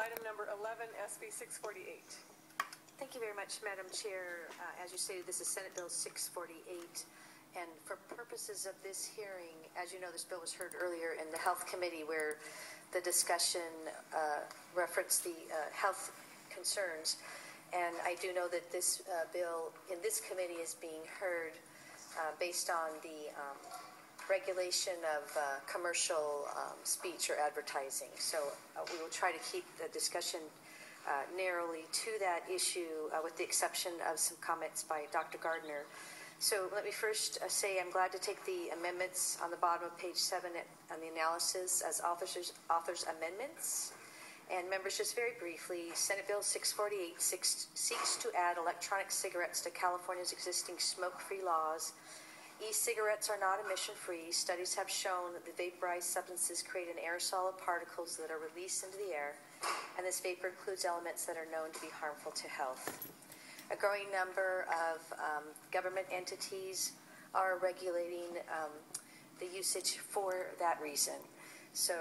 item number 11, SB-648. Thank you very much, Madam Chair. As you stated, this is Senate Bill 648. And for purposes of this hearing, as you know, this bill was heard earlier in the Health Committee where the discussion referenced the health concerns. And I do know that this bill in this committee is being heard based on the regulation of commercial speech or advertising. So we will try to keep the discussion narrowly to that issue with the exception of some comments by Dr. Gardner. So let me first say I'm glad to take the amendments on the bottom of page 7 on the analysis as authors amendments. And members, just very briefly, Senate Bill 648 seeks to add electronic cigarettes to California's existing smoke-free laws. E-cigarettes are not emission-free. Studies have shown that the vaporized substances create an aerosol of particles that are released into the air, and this vapor includes elements that are known to be harmful to health. A growing number of government entities are regulating the usage for that reason. So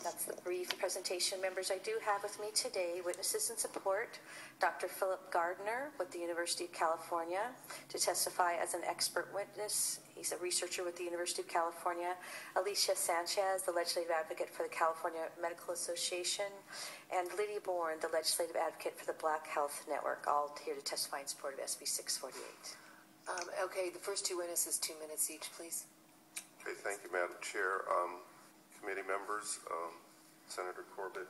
that's the brief presentation. Members, I do have with me today witnesses in support, Dr. Philip Gardner with the University of California to testify as an expert witness. He's a researcher with the University of California. Alicia Sanchez, the legislative advocate for the California Medical Association, and Lydia Bourne, the legislative advocate for the Black Health Network, all here to testify in support of SB 648. Okay, the first two witnesses, 2 minutes each, please. Okay, thank you, Madam Chair. Committee members, Senator Corbett,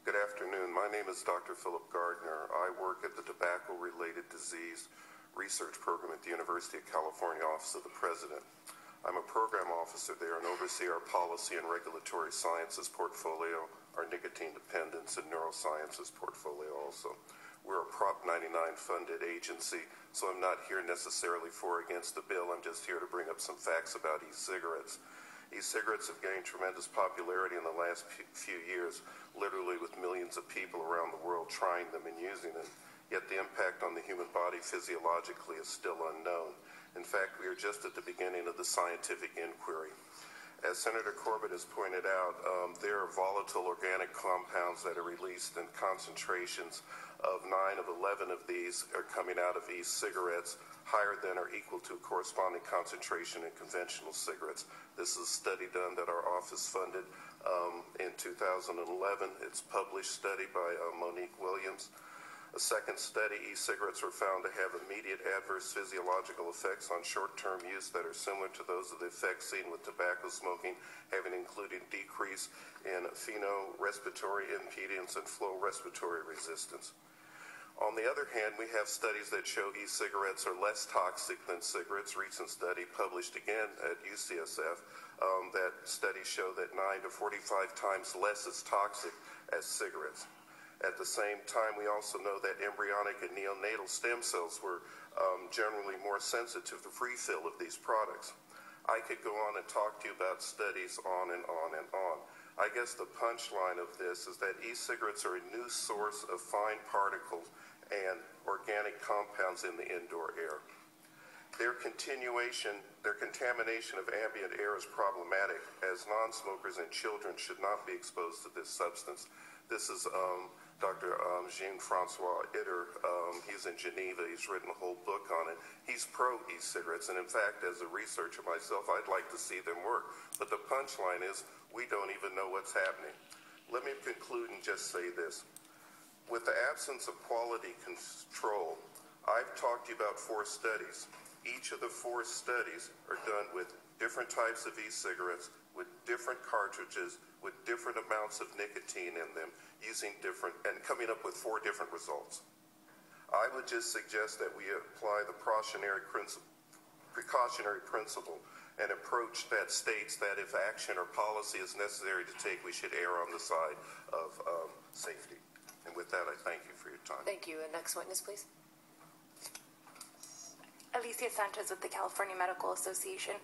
good afternoon. My name is Dr. Philip Gardner. I work at the Tobacco-Related Disease Research Program at the University of California Office of the President. I'm a program officer there and oversee our policy and regulatory sciences portfolio, our nicotine dependence and neurosciences portfolio also. We're a Prop 99 funded agency, so I'm not here necessarily for or against the bill. I'm just here to bring up some facts about e-cigarettes. E-cigarettes have gained tremendous popularity in the last few years, literally with millions of people around the world trying them and using them. Yet the impact on the human body physiologically is still unknown. In fact, we are just at the beginning of the scientific inquiry. As Senator Corbett has pointed out, there are volatile organic compounds that are released in concentrations of 9 of 11 of these are coming out of e-cigarettes, higher than or equal to a corresponding concentration in conventional cigarettes. This is a study done that our office funded in 2011. It's a published study by Monique Williams. A second study, e-cigarettes were found to have immediate adverse physiological effects on short-term use that are similar to those of the effects seen with tobacco smoking, having included decrease in phenorespiratory impedance and flow respiratory resistance. On the other hand, we have studies that show e-cigarettes are less toxic than cigarettes. Recent study published again at UCSF, that studies show that 9 to 45 times less is toxic as cigarettes. At the same time, we also know that embryonic and neonatal stem cells were generally more sensitive to refill of these products. I could go on and talk to you about studies on and on and on. I guess the punchline of this is that e-cigarettes are a new source of fine particles and organic compounds in the indoor air. Their contamination of ambient air is problematic, as non-smokers and children should not be exposed to this substance. This is Dr. Jean-Francois Itter. He's in Geneva. He's written a whole book on it. He's pro e-cigarettes, and in fact, as a researcher myself, I'd like to see them work. But the punchline is we don't even know what's happening. Let me conclude and just say this. With the absence of quality control, I've talked to you about 4 studies. Each of the 4 studies are done with different types of e-cigarettes, with different cartridges, with different amounts of nicotine in them, using different, and coming up with 4 different results. I would just suggest that we apply the precautionary principle, an approach that states that if action or policy is necessary to take, we should err on the side of safety. And with that, I thank you for your time. Thank you. And next witness, please. Alicia Sanchez with the California Medical Association.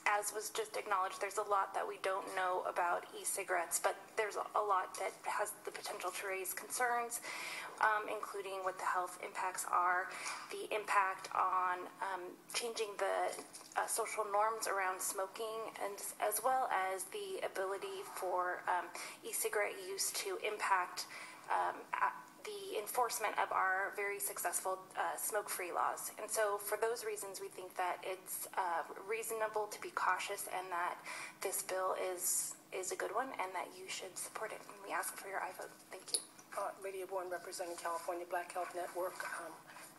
as was just acknowledged, there's a lot that we don't know about e-cigarettes, but there's a lot that has the potential to raise concerns, including what the health impacts are, the impact on changing the social norms around smoking, and as well as the ability for e-cigarette use to impact the enforcement of our very successful smoke-free laws. And so for those reasons, we think that it's reasonable to be cautious and that this bill is a good one and that you should support it. And we ask for your aye vote. Thank you. Radio Board representing California Black Health Network.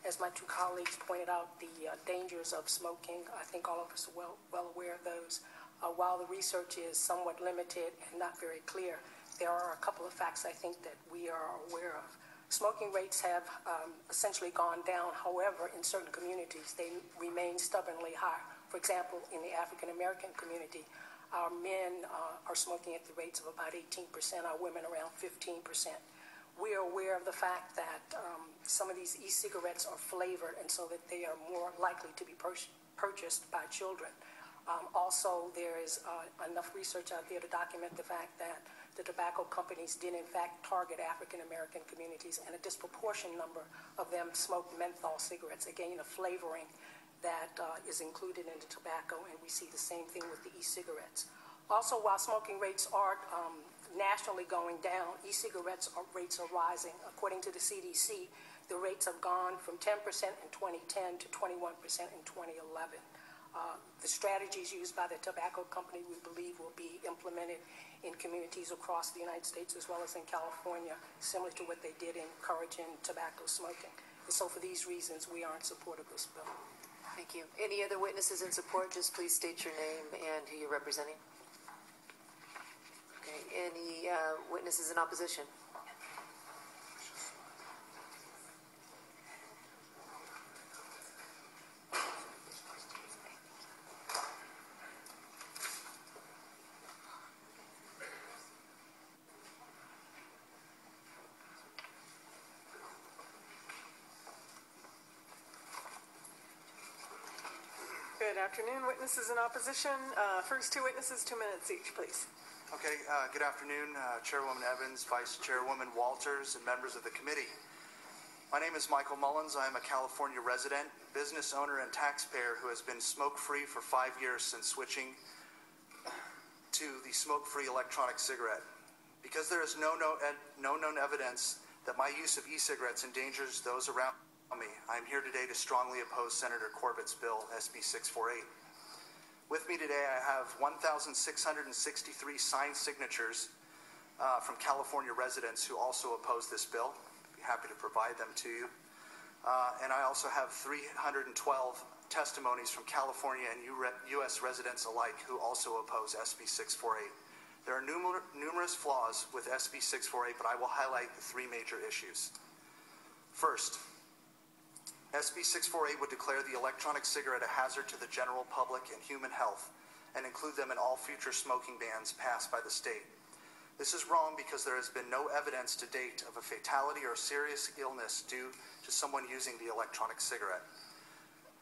As my two colleagues pointed out, the dangers of smoking, I think all of us are well aware of those. While the research is somewhat limited and not very clear, there are a couple of facts I think that we are aware of. Smoking rates have essentially gone down. However, in certain communities, they remain stubbornly high. For example, in the African American community, our men are smoking at the rates of about 18%, our women around 15%. We are aware of the fact that some of these e-cigarettes are flavored, and so that they are more likely to be purchased by children. Also, there is enough research out there to document the fact that the tobacco companies did in fact target African American communities, and a disproportionate number of them smoked menthol cigarettes, again a flavoring that is included in the tobacco, and we see the same thing with the e-cigarettes. Also, while smoking rates are nationally going down, e-cigarettes rates are rising. According to the CDC, the rates have gone from 10% in 2010 to 21% in 2011. The strategies used by the tobacco company, we believe, will be implemented in communities across the United States as well as in California, similar to what they did in encouraging tobacco smoking. And so for these reasons, we are in support of this bill. Thank you. Any other witnesses in support? Just please state your name and who you're representing. Okay. Any witnesses in opposition? Good afternoon, witnesses in opposition. First two witnesses, 2 minutes each, please. Okay, good afternoon, Chairwoman Evans, Vice Chairwoman Walters, and members of the committee. My name is Michael Mullins. I am a California resident, business owner, and taxpayer who has been smoke-free for 5 years since switching to the smoke-free electronic cigarette. Because there is no known evidence that my use of e-cigarettes endangers those around me, I am here today to strongly oppose Senator Corbett's bill, SB-648. With me today, I have 1,663 signed signatures from California residents who also oppose this bill. I'd be happy to provide them to you. And I also have 312 testimonies from California and U.S. residents alike who also oppose SB-648. There are numerous flaws with SB-648, but I will highlight the three major issues. First, SB-648 would declare the electronic cigarette a hazard to the general public and human health and include them in all future smoking bans passed by the state. This is wrong because there has been no evidence to date of a fatality or serious illness due to someone using the electronic cigarette.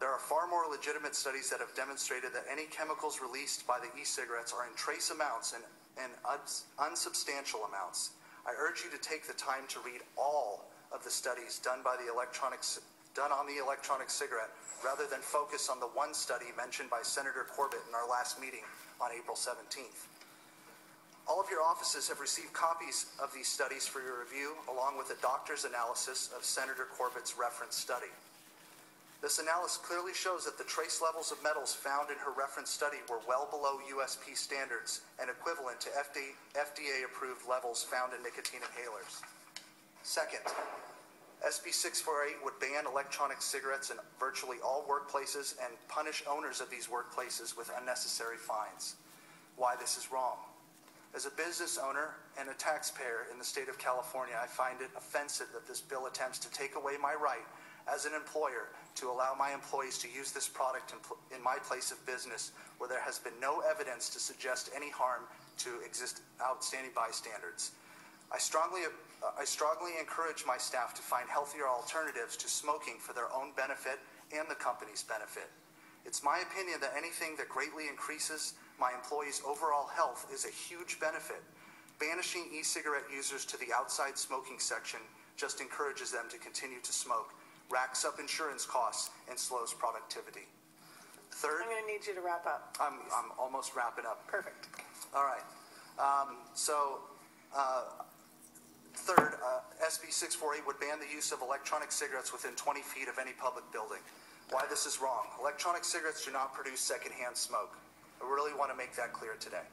There are far more legitimate studies that have demonstrated that any chemicals released by the e-cigarettes are in trace amounts and unsubstantial amounts. I urge you to take the time to read all of the studies done on the electronic cigarette, rather than focus on the one study mentioned by Senator Corbett in our last meeting on April 17th. All of your offices have received copies of these studies for your review, along with a doctor's analysis of Senator Corbett's reference study. This analysis clearly shows that the trace levels of metals found in her reference study were well below USP standards and equivalent to FDA-approved levels found in nicotine inhalers. Second, SB-648 would ban electronic cigarettes in virtually all workplaces and punish owners of these workplaces with unnecessary fines. Why this is wrong. As a business owner and a taxpayer in the state of California, I find it offensive that this bill attempts to take away my right as an employer to allow my employees to use this product in my place of business where there has been no evidence to suggest any harm to outstanding bystanders. I strongly encourage my staff to find healthier alternatives to smoking for their own benefit and the company's benefit. It's my opinion that anything that greatly increases my employees' overall health is a huge benefit. Banishing e-cigarette users to the outside smoking section just encourages them to continue to smoke, racks up insurance costs, and slows productivity. Third, I'm going to need you to wrap up. I'm almost wrapping up. Perfect. All right. Third, SB-648 would ban the use of electronic cigarettes within 20 feet of any public building. Why this is wrong. Electronic cigarettes do not produce secondhand smoke. I really want to make that clear today.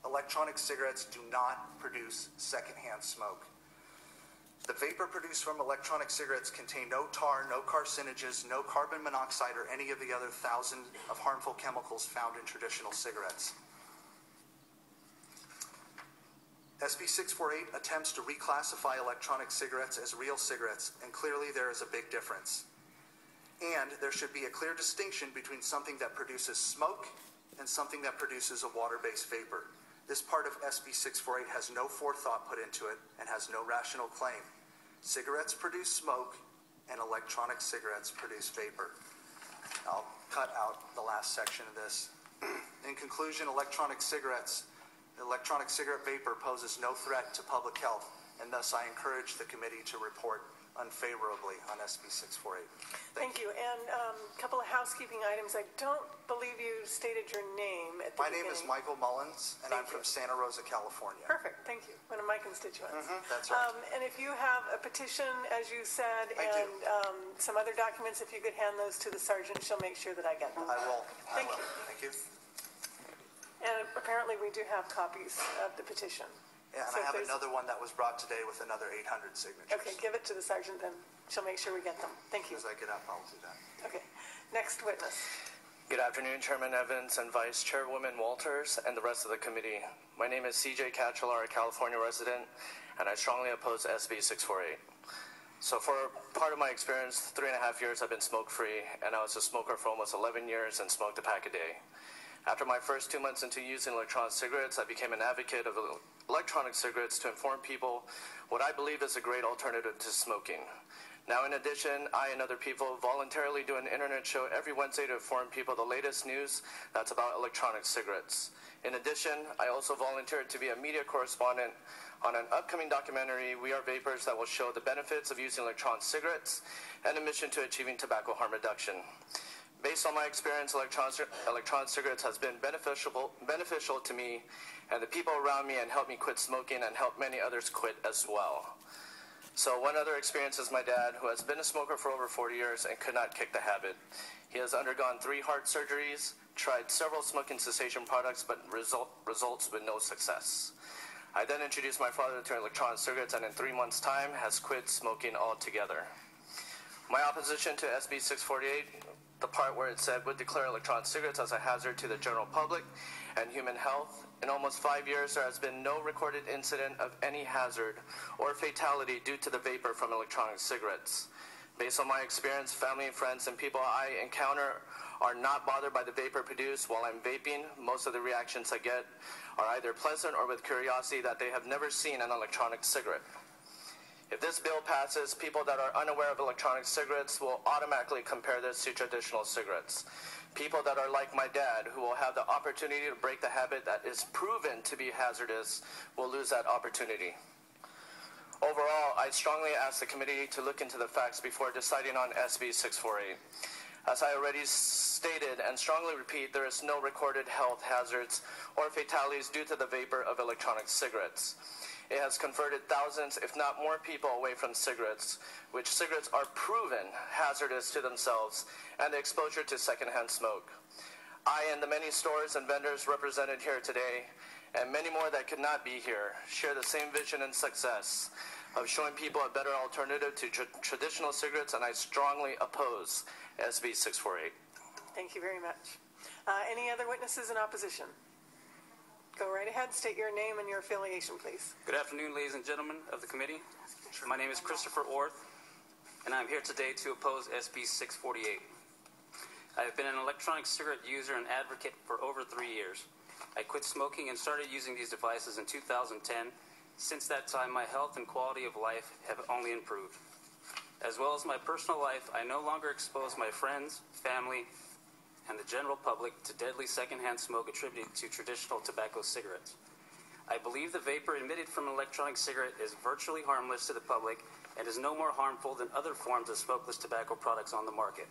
Electronic cigarettes do not produce secondhand smoke. The vapor produced from electronic cigarettes contain no tar, no carcinogens, no carbon monoxide, or any of the other thousands of harmful chemicals found in traditional cigarettes. SB-648 attempts to reclassify electronic cigarettes as real cigarettes, and clearly there is a big difference. And there should be a clear distinction between something that produces smoke and something that produces a water-based vapor. This part of SB-648 has no forethought put into it and has no rational claim. Cigarettes produce smoke, and electronic cigarettes produce vapor. I'll cut out the last section of this. In conclusion, electronic cigarette vapor poses no threat to public health, and thus I encourage the committee to report unfavorably on SB-648. Thank you. And a couple of housekeeping items. I don't believe you stated your name at the beginning. My name is Michael Mullins, and I'm from Santa Rosa, California. Perfect. Thank you. One of my constituents. That's right. And if you have a petition, as you said, I and do. Some other documents, if you could hand those to the sergeant, she'll make sure that I get them. I will. Thank you. Thank you. And apparently we do have copies of the petition. Yeah, and So I if have there's- another one that was brought today with another 800 signatures. Okay, give it to the sergeant, then she'll make sure we get them. Thank you. As I get up, I'll do that. Okay. Next witness. Good afternoon, Chairman Evans and Vice Chairwoman Walters and the rest of the committee. My name is CJ Catchelar, a California resident, and I strongly oppose SB-648. So for part of my experience, 3.5 years I've been smoke-free, and I was a smoker for almost 11 years and smoked a pack a day. After my first 2 months into using electronic cigarettes, I became an advocate of electronic cigarettes to inform people what I believe is a great alternative to smoking. Now, in addition, I and other people voluntarily do an internet show every Wednesday to inform people the latest news that's about electronic cigarettes. In addition, I also volunteered to be a media correspondent on an upcoming documentary, We Are Vapers, that will show the benefits of using electronic cigarettes and a mission to achieving tobacco harm reduction. Based on my experience, electronic cigarettes has been beneficial to me and the people around me, and helped me quit smoking and help many others quit as well. So one other experience is my dad, who has been a smoker for over 40 years and could not kick the habit. He has undergone 3 heart surgeries, tried several smoking cessation products, but results with no success. I then introduced my father to electronic cigarettes, and in 3 months' time has quit smoking altogether. My opposition to SB-648, the part where it said would declare electronic cigarettes as a hazard to the general public and human health. In almost 5 years, there has been no recorded incident of any hazard or fatality due to the vapor from electronic cigarettes. Based on my experience, family and friends and people I encounter are not bothered by the vapor produced while I'm vaping. Most of the reactions I get are either pleasant or with curiosity that they have never seen an electronic cigarette. If this bill passes, people that are unaware of electronic cigarettes will automatically compare this to traditional cigarettes. People that are like my dad, who will have the opportunity to break the habit that is proven to be hazardous, will lose that opportunity. Overall, I strongly ask the committee to look into the facts before deciding on SB-648. As I already stated and strongly repeat, there is no recorded health hazards or fatalities due to the vapor of electronic cigarettes. It has converted thousands, if not more people, away from cigarettes, which cigarettes are proven hazardous to themselves, and the exposure to secondhand smoke. I and the many stores and vendors represented here today, and many more that could not be here, share the same vision and success of showing people a better alternative to traditional cigarettes, and I strongly oppose SB-648. Thank you very much. Any other witnesses in opposition? Go right ahead. State your name and your affiliation, please. Good afternoon, ladies and gentlemen of the committee. My name is Christopher Orth, and I'm here today to oppose SB-648. I have been an electronic cigarette user and advocate for over 3 years. I quit smoking and started using these devices in 2010. Since that time, my health and quality of life have only improved. As well as my personal life, I no longer expose my friends, family, and the general public to deadly secondhand smoke attributed to traditional tobacco cigarettes. I believe the vapor emitted from an electronic cigarette is virtually harmless to the public and is no more harmful than other forms of smokeless tobacco products on the market.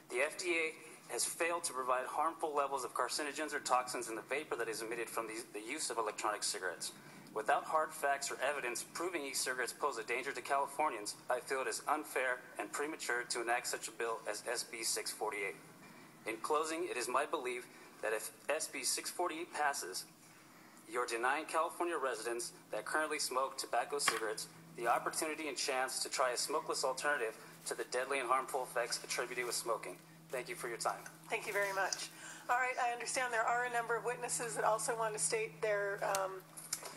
The FDA has failed to provide harmful levels of carcinogens or toxins in the vapor that is emitted from the use of electronic cigarettes. Without hard facts or evidence proving e-cigarettes pose a danger to Californians, I feel it is unfair and premature to enact such a bill as SB-648. In closing, it is my belief that if SB-648 passes, you're denying California residents that currently smoke tobacco cigarettes the opportunity and chance to try a smokeless alternative to the deadly and harmful effects attributed with smoking. Thank you for your time. Thank you very much. All right, I understand there are a number of witnesses that also want to state their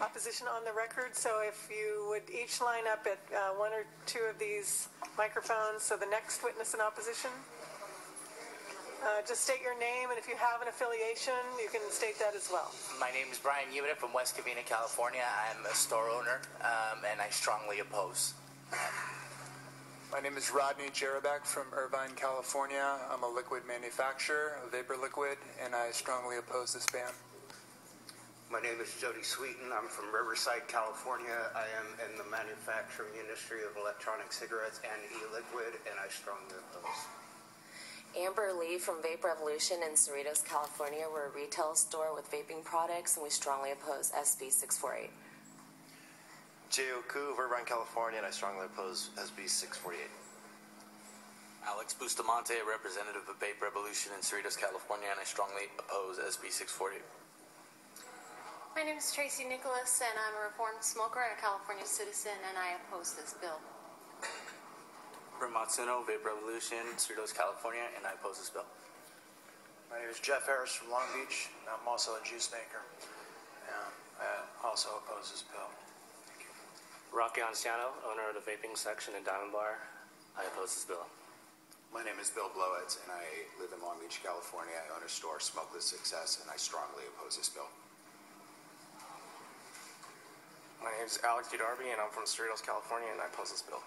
opposition on the record, so if you would each line up at one or two of these microphones. So the next witness in opposition, just state your name, and if you have an affiliation, you can state that as well. My name is Brian Ubita from West Covina, California. I'm a store owner, and I strongly oppose. My name is Rodney Jerabak from Irvine, California. I'm a liquid manufacturer, a vapor liquid, and I strongly oppose this ban. My name is Jody Sweeten. I'm from Riverside, California. I am in the manufacturing industry of electronic cigarettes and e-liquid, and I strongly oppose. Amber Lee from Vape Revolution in Cerritos, California. We're a retail store with vaping products, and we strongly oppose SB-648. J.O. Koo of Irvine, California, and I strongly oppose SB-648. Alex Bustamante, a representative of Vape Revolution in Cerritos, California, and I strongly oppose SB-648. My name is Tracy Nicholas, and I'm a reformed smoker and a California citizen, and I oppose this bill. Brent Matsuno, Vape Revolution, Cerritos, California, and I oppose this bill. My name is Jeff Harris from Long Beach, and I'm also a juice maker. I also oppose this bill. Rocky Anciano, owner of the vaping section in Diamond Bar. I oppose this bill. My name is Bill Blowitz, and I live in Long Beach, California. I own a store, Smokeless Success, and I strongly oppose this bill. My name is Alex Darby, and I'm from Cerritos, California, and I oppose this bill.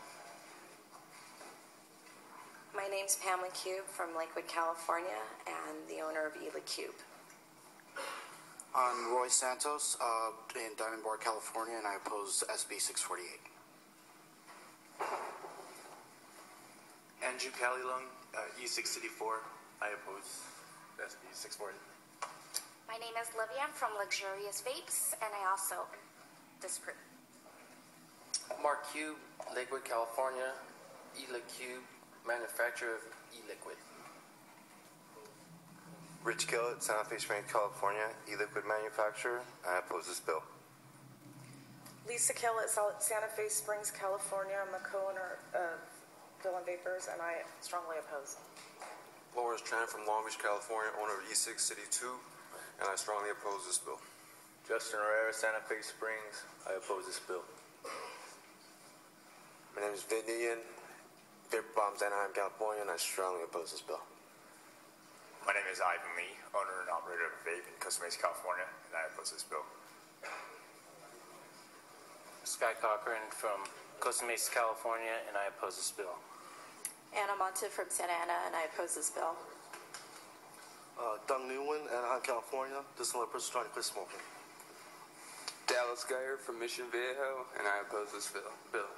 My name's Pamela Cube from Lakewood, California, and the owner of E-Cube. I'm Roy Santos in Diamond Bar, California, and I oppose SB-648. Andrew Calilung, E684. I oppose SB-648. My name is Livia. I'm from Luxurious Vapes, and I also disapprove. Mark Cube, Lakewood, California, E-Cube, manufacturer of e-liquid. Rich Gillett, Santa Fe Springs, California, e-liquid manufacturer. I oppose this bill. Lisa Gillett, Santa Fe Springs, California. I'm the co-owner of Bill and Vapers, and I strongly oppose. Lawrence Tran from Long Beach, California, owner of E6 City 2, and I strongly oppose this bill. Justin Herrera, Santa Fe Springs. I oppose this bill. My name is Vin Nguyen, Vapor Bombs, Anaheim, California, and I strongly oppose this bill. My name is Ivan Lee, owner and operator of Vape in Costa Mesa, California, and I oppose this bill. Sky Cochran from Costa Mesa, California, and I oppose this bill. Anna Monte from Santa Ana, and I oppose this bill. Doug Newman, Anaheim, California. This is the only person trying to quit smoking. Dallas Geyer from Mission Viejo, and I oppose this bill.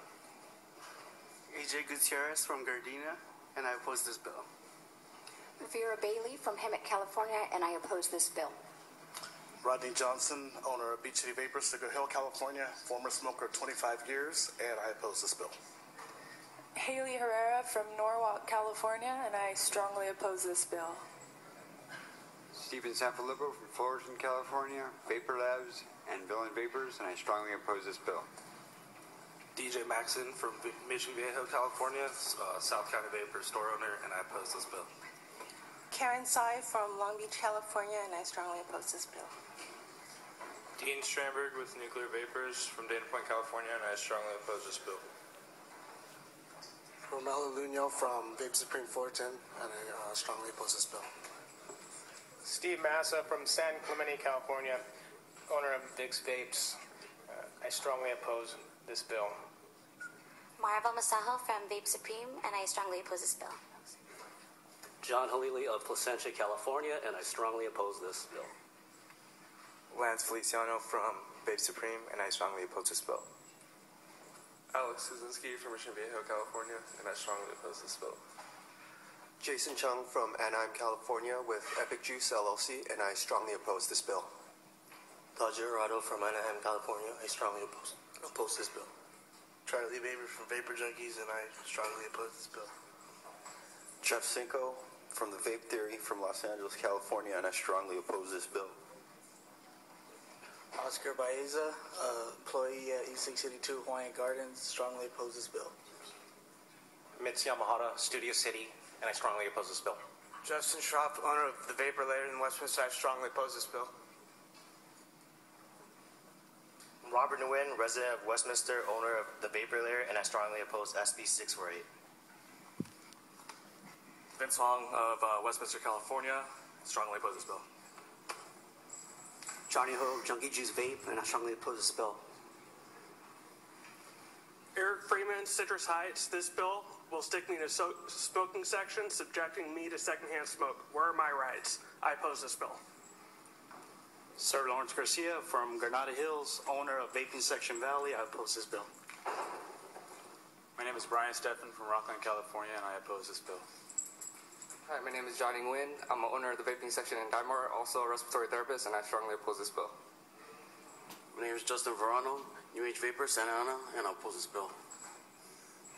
AJ Gutierrez from Gardena, and I oppose this bill. Vera Bailey from Hemet, California, and I oppose this bill. Rodney Johnson, owner of Beach City Vapors, Cedar Hill, California, former smoker 25 years, and I oppose this bill. Haley Herrera from Norwalk, California, and I strongly oppose this bill. Stephen Sanfilippo from Fullerton, California, Vapor Labs, and Bill and Vapers, and I strongly oppose this bill. DJ Maxon from Mission Viejo, California, South County Vapor store owner, and I oppose this bill. Karen Tsai from Long Beach, California, and I strongly oppose this bill. Dean Stramberg with Nuclear Vapors from Dana Point, California, and I strongly oppose this bill. Romelo Luño from Vape Supreme Fullerton, and I strongly oppose this bill. Steve Massa from San Clemente, California, owner of Vic's Vapes. I strongly oppose this bill. Marva Masaho from Vape Supreme, and I strongly oppose this bill. John Halili of Placentia, California, and I strongly oppose this bill. Lance Feliciano from Vape Supreme, and I strongly oppose this bill. Alex Suzinski from Mission Viejo, California, and I strongly oppose this bill. Jason Chung from Anaheim, California with Epic Juice LLC, and I strongly oppose this bill. Tajir Arado from Anaheim, California. I strongly oppose this bill. Charlie Baber from Vapor Junkies, and I strongly oppose this bill. Jeff Cinco from the Vape Theory from Los Angeles, California, and I strongly oppose this bill. Oscar Baeza, employee at E682 Hawaiian Gardens, strongly oppose this bill. Mitz Yamahata, Studio City, and I strongly oppose this bill. Justin Schropp, owner of the Vapor Lair in Westminster, I strongly oppose this bill. Robert Nguyen, resident of Westminster, owner of the Vapor Lair, and I strongly oppose SB-648. Vince Hong of Westminster, California, strongly oppose this bill. Johnny Ho, Junkie Juice Vape, and I strongly oppose this bill. Eric Freeman, Citrus Heights. This bill will stick me in a smoking section, subjecting me to secondhand smoke. Where are my rights? I oppose this bill. Sir Lawrence Garcia from Granada Hills, owner of Vaping Section Valley, I oppose this bill. My name is Brian Steffen from Rockland, California, and I oppose this bill. Hi, my name is Johnny Nguyen. I'm an owner of the vaping section in Dimar, also a respiratory therapist, and I strongly oppose this bill. My name is Justin Verano, New Age Vapor, Santa Ana, and I oppose this bill.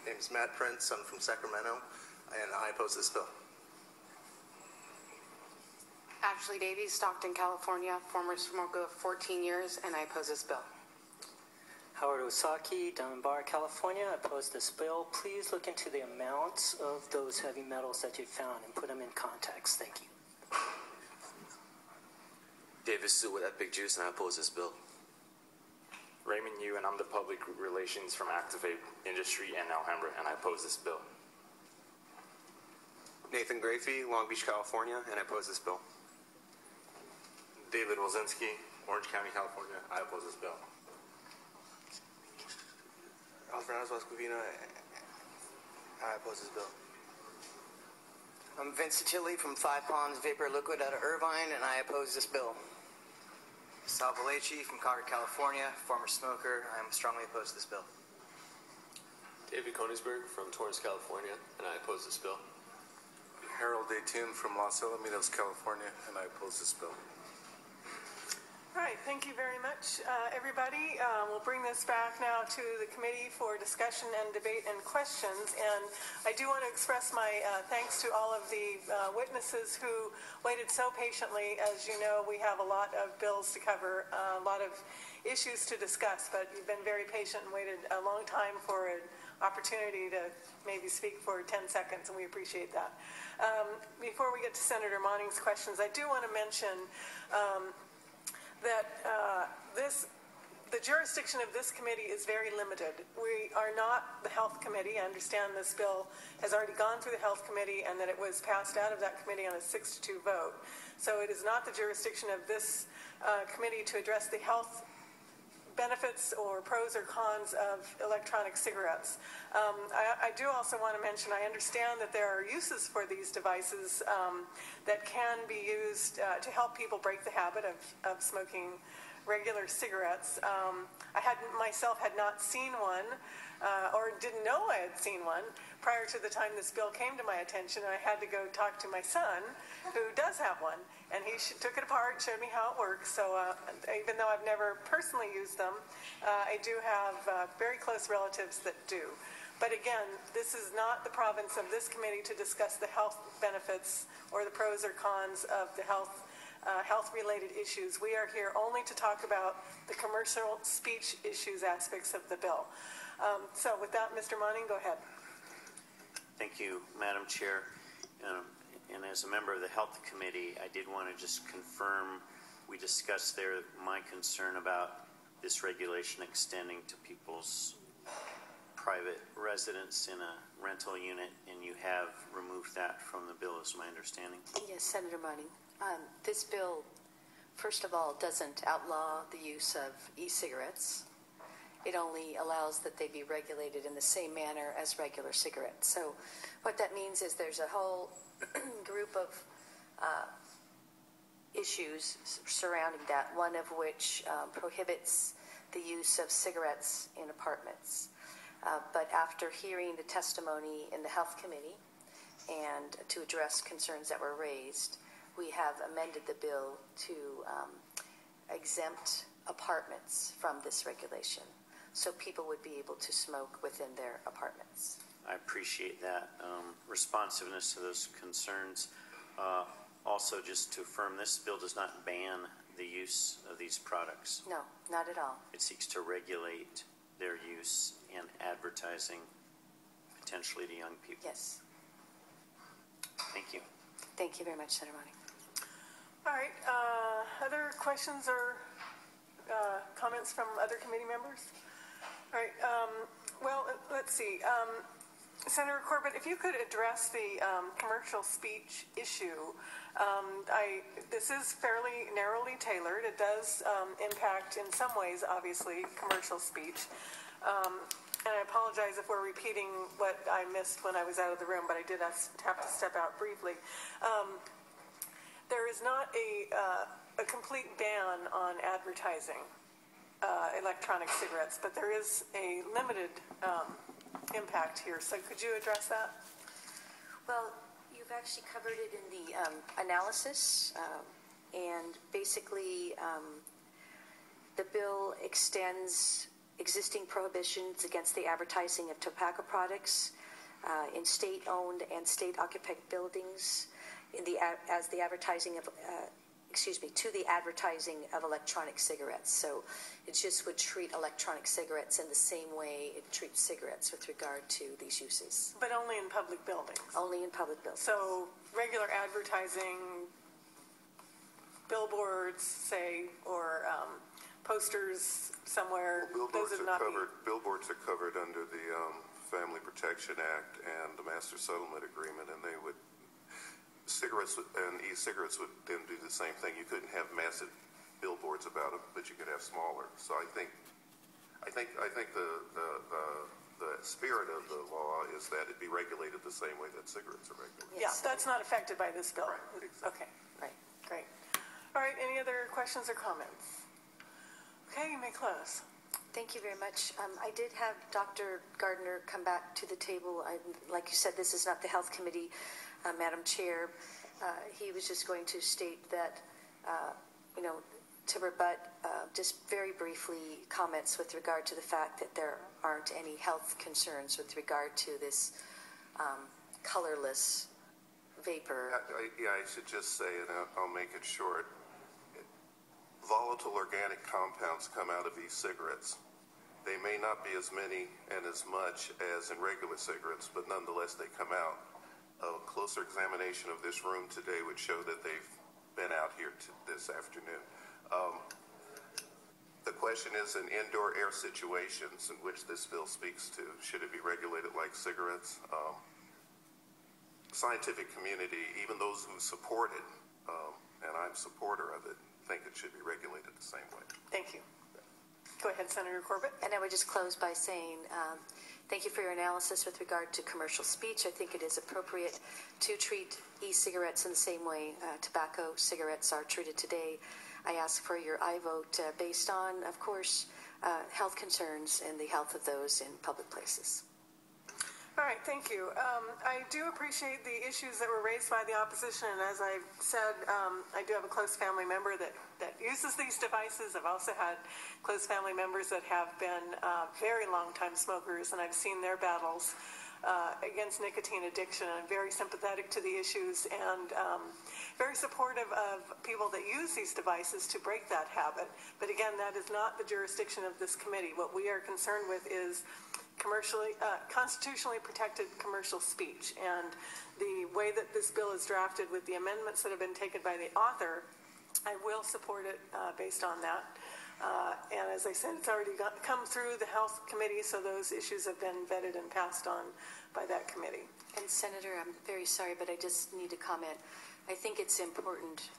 My name is Matt Prince. I'm from Sacramento, and I oppose this bill. Ashley Davies, Stockton, California, former smoker of 14 years, and I oppose this bill. Howard Osaki, Diamond Bar, California. I oppose this bill. Please look into the amounts of those heavy metals that you found and put them in context. Thank you. David Sue with Epic Juice, and I oppose this bill. Raymond Yu, and I'm the public relations from Activate Industry in Alhambra, and I oppose this bill. Nathan Grafey, Long Beach, California, and I oppose this bill. David Wilzinski, Orange County, California, I oppose this bill. Alfredo Escovino, I oppose this bill. I'm Vince Tilly from Five Ponds Vapor Liquid out of Irvine, and I oppose this bill. Sal Valachi from Concord, California, former smoker. I am strongly opposed to this bill. David Konigsberg from Torrance, California, and I oppose this bill. Harold Dayton from Los Alamitos, California, and I oppose this bill. All right, thank you very much, everybody. We'll bring this back now to the committee for discussion and debate and questions. And I do want to express my thanks to all of the witnesses who waited so patiently. As you know, we have a lot of bills to cover, a lot of issues to discuss, but you've been very patient and waited a long time for an opportunity to maybe speak for 10 seconds, and we appreciate that. Before we get to Senator Monning's questions, I do want to mention that the jurisdiction of this committee is very limited. We are not the Health Committee. I understand this bill has already gone through the Health Committee and that it was passed out of that committee on a 6-2 vote. So it is not the jurisdiction of this committee to address the health benefits or pros or cons of electronic cigarettes. I do also want to mention, I understand that there are uses for these devices that can be used to help people break the habit of smoking regular cigarettes. I myself had not seen one or didn't know I had seen one prior to the time this bill came to my attention. I had to go talk to my son, who does have one, and he took it apart and showed me how it works. So even though I've never personally used them, I do have very close relatives that do. But again, this is not the province of this committee to discuss the health benefits or the pros or cons of the health-related issues. We are here only to talk about the commercial speech issues aspects of the bill. So with that, Mr. Monning, go ahead. Thank you, Madam Chair. And as a member of the Health Committee, I did want to just confirm, we discussed there my concern about this regulation extending to people's private residence in a rental unit, and you have removed that from the bill, is my understanding. Yes, Senator Monning. This bill, first of all, doesn't outlaw the use of e-cigarettes. It only allows that they be regulated in the same manner as regular cigarettes. So what that means is there's a whole group of issues surrounding that, one of which prohibits the use of cigarettes in apartments. But after hearing the testimony in the Health Committee and to address concerns that were raised, we have amended the bill to exempt apartments from this regulation, so people would be able to smoke within their apartments. I appreciate that responsiveness to those concerns. Also, just to affirm, this bill does not ban the use of these products. No, not at all. It seeks to regulate their use and advertising potentially to young people. Yes. Thank you. Thank you very much, Senator Monty. All right. Other questions or comments from other committee members? All right. Well, let's see. Senator Corbett, if you could address the commercial speech issue. This is fairly narrowly tailored. It does impact, in some ways, obviously, commercial speech. And I apologize if we're repeating what I missed when I was out of the room, but I did have to step out briefly. There is not a complete ban on advertising electronic cigarettes, but there is a limited impact here. So could you address that? Well, you've actually covered it in the analysis, and basically the bill extends existing prohibitions against the advertising of tobacco products in state-owned and state-occupied buildings to the advertising of electronic cigarettes. So it just would treat electronic cigarettes in the same way it treats cigarettes with regard to these uses. But only in public buildings? Only in public buildings. So regular advertising, billboards, say, or posters somewhere, billboards those would not Billboards are covered under the Family Protection Act and the Master Settlement Agreement, and they would cigarettes and e-cigarettes would then do the same thing. You couldn't have massive billboards about them, but you could have smaller. So I think the spirit of the law is that it be regulated the same way that cigarettes are regulated. Yes, that's not affected by this bill. Right, exactly. Okay, right, great. All right, any other questions or comments? Okay, you may close. Thank you very much. I did have Dr. Gardner come back to the table. Like you said, this is not the Health Committee, Madam Chair. He was just going to state that, to rebut just very briefly comments with regard to the fact that there aren't any health concerns with regard to this colorless vapor. I should just say, and I'll make it short, volatile organic compounds come out of e-cigarettes. They may not be as many and as much as in regular cigarettes, but nonetheless they come out. A closer examination of this room today would show that they've been out here this afternoon. The question is, in indoor air situations in which this bill speaks to, should it be regulated like cigarettes? Scientific community, even those who support it, and I'm a supporter of it, think it should be regulated the same way. Thank you. Go ahead, Senator Corbett. And I would just close by saying thank you for your analysis with regard to commercial speech. I think it is appropriate to treat e-cigarettes in the same way tobacco cigarettes are treated today. I ask for your aye vote based on, of course, health concerns and the health of those in public places. All right, thank you. I do appreciate the issues that were raised by the opposition, and as I said, I do have a close family member that uses these devices. I've also had close family members that have been very long-time smokers, and I've seen their battles against nicotine addiction. I'm very sympathetic to the issues and very supportive of people that use these devices to break that habit. But again, that is not the jurisdiction of this committee. What we are concerned with is constitutionally protected commercial speech, and the way that this bill is drafted with the amendments that have been taken by the author, I will support it based on that. And as I said, it's already come through the Health Committee, so those issues have been vetted and passed on by that committee. And Senator, I'm very sorry, but I just need to comment. I think it's important.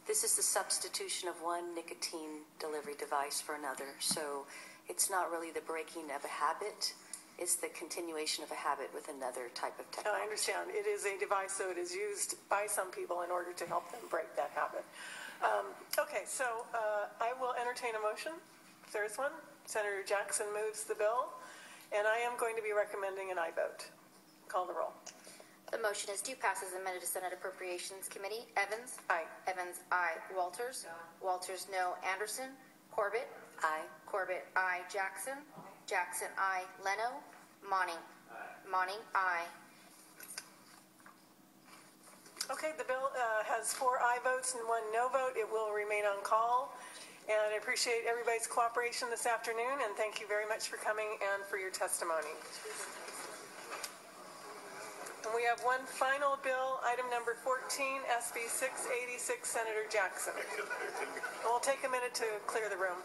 This is the substitution of one nicotine delivery device for another, so it's not really the breaking of a habit. It's the continuation of a habit with another type of Oh, technology. I understand. It is a device, so it is used by some people in order to help them break that habit. Okay, so I will entertain a motion. If there is one. Senator Jackson moves the bill, and I am going to be recommending an aye vote. Call the roll. The motion is to pass as amended to Senate Appropriations Committee. Evans? Aye. Evans, aye. Walters? Walters, no. Anderson? Corbett? Aye. Corbett, aye. Jackson? Jackson, aye. Leno? Monning? Monning, aye. Okay, the bill has 4 aye votes and 1 no vote. It will remain on call. And I appreciate everybody's cooperation this afternoon, and thank you very much for coming and for your testimony. And we have one final bill, item number 14, SB-686, Senator Jackson. And we'll take a minute to clear the room.